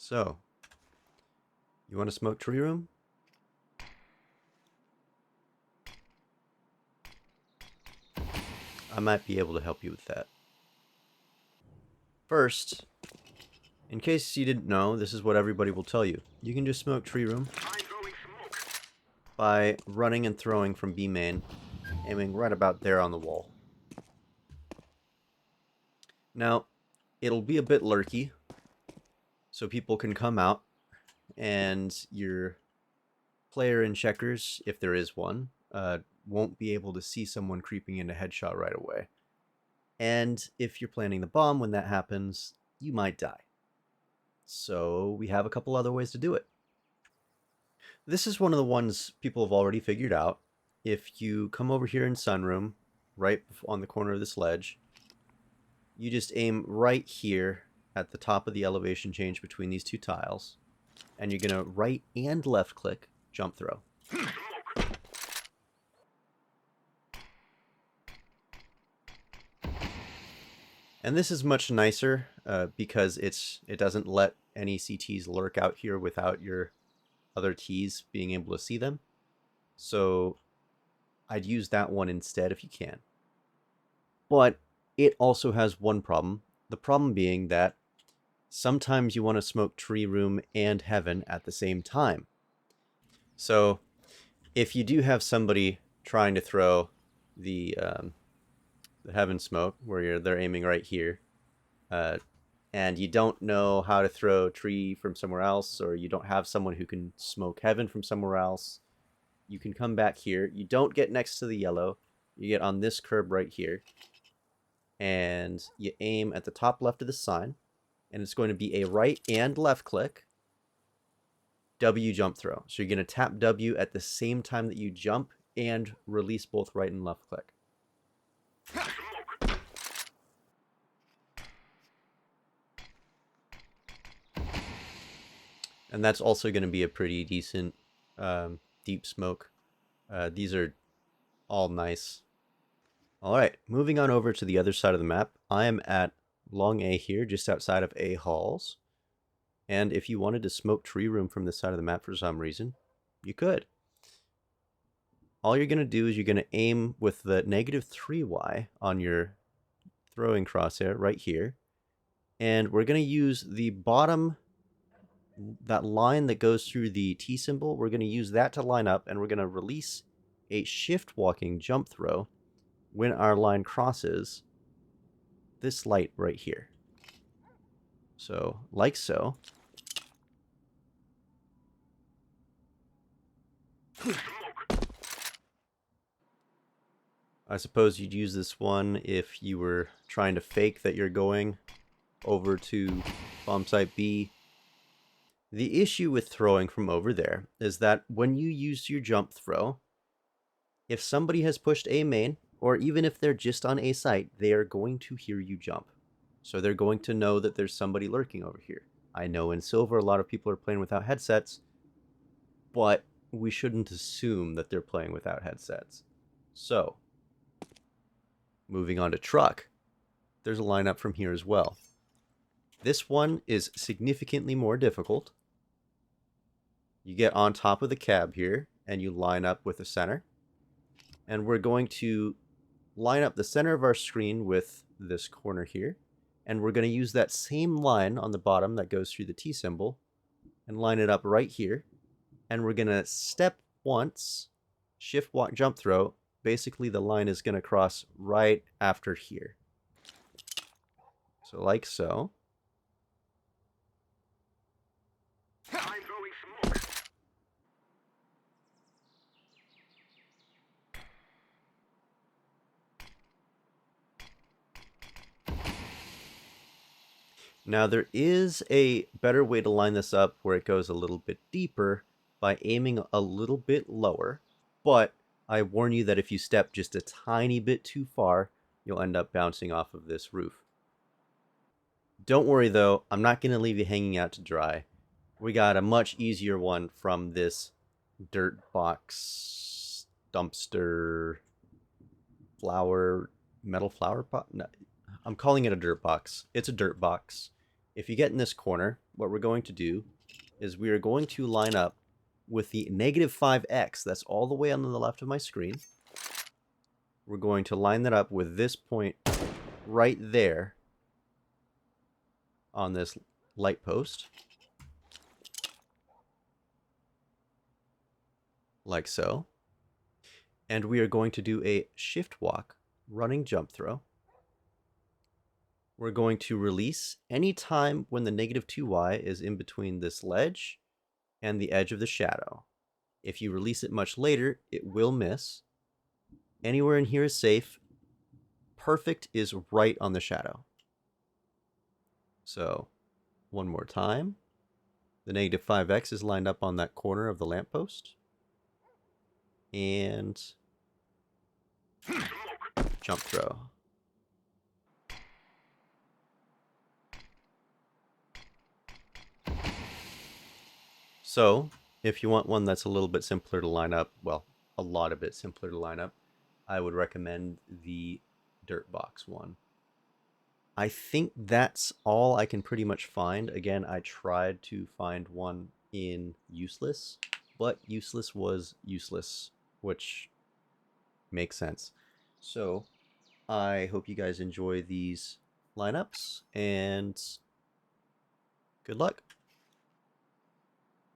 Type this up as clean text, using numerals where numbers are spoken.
So, you want to smoke tree room? I might be able to help you with that. First, in case you didn't know, this is what everybody will tell you. You can just smoke tree room by running and throwing from B main, aiming right about there on the wall. Now, it'll be a bit lurky, so people can come out, and your player in checkers, if there is one, won't be able to see someone creeping into headshot right away. And if you're planning the bomb when that happens, you might die. So we have a couple other ways to do it. This is one of the ones people have already figured out. If you come over here in Sunroom, right on the corner of this ledge, you just aim right here at the top of the elevation change between these two tiles, and you're going to right and left click jump throw. And this is much nicer because it doesn't let any CTs lurk out here without your other Ts being able to see them. So I'd use that one instead if you can. But it also has one problem. The problem being that sometimes you want to smoke tree room and heaven at the same time. So if you do have somebody trying to throw the heaven smoke where they're aiming right here, and you don't know how to throw tree from somewhere else, or you don't have someone who can smoke heaven from somewhere else, you can come back here. You don't get next to the yellow. You get on this curb right here, and you aim at the top left of the sign, and it's going to be a right and left click W jump throw. So you're going to tap W at the same time that you jump and release both right and left click. And that's also going to be a pretty decent deep smoke. These are all nice. All right, moving on over to the other side of the map. I am at Long A here, just outside of A Halls. And if you wanted to smoke tree room from this side of the map for some reason, you could. All you're going to do is you're going to aim with the -3Y on your throwing crosshair right here. And we're going to use the bottom, that line that goes through the T symbol, we're going to use that to line up, and we're going to release a shift walking jump throw when our line crosses this light right here. So, like so. I suppose you'd use this one if you were trying to fake that you're going over to bomb site B. The issue with throwing from over there is that when you use your jump throw, if somebody has pushed A main, or even if they're just on A site, they are going to hear you jump. So they're going to know that there's somebody lurking over here. I know in Silver a lot of people are playing without headsets, but we shouldn't assume that they're playing without headsets. So, moving on to truck, there's a lineup from here as well. This one is significantly more difficult. You get on top of the cab here, and you line up with the center. And we're going to line up the center of our screen with this corner here. And we're going to use that same line on the bottom that goes through the T symbol and line it up right here. And we're going to step once, shift walk, jump throw. Basically, the line is going to cross right after here. So like so. Now there is a better way to line this up where it goes a little bit deeper by aiming a little bit lower, but I warn you that if you step just a tiny bit too far, you'll end up bouncing off of this roof. Don't worry though, I'm not going to leave you hanging out to dry. We got a much easier one from this dirt box dumpster metal flower pot? No, I'm calling it a dirt box. It's a dirt box. If you get in this corner, what we're going to do is we are going to line up with the -5x. That's all the way on the left of my screen. We're going to line that up with this point right there on this light post. Like so. And we are going to do a shift walk, running jump throw. We're going to release any time when the -2y is in between this ledge and the edge of the shadow. If you release it much later, it will miss. Anywhere in here is safe. Perfect is right on the shadow. So, one more time. The -5x is lined up on that corner of the lamppost. And jump throw. So, if you want one that's a little bit simpler to line up, well, a lot of it simpler to line up, I would recommend the dirt box one. I think that's all I can pretty much find. Again, I tried to find one in useless, but useless was useless, which makes sense. So, I hope you guys enjoy these lineups, and good luck.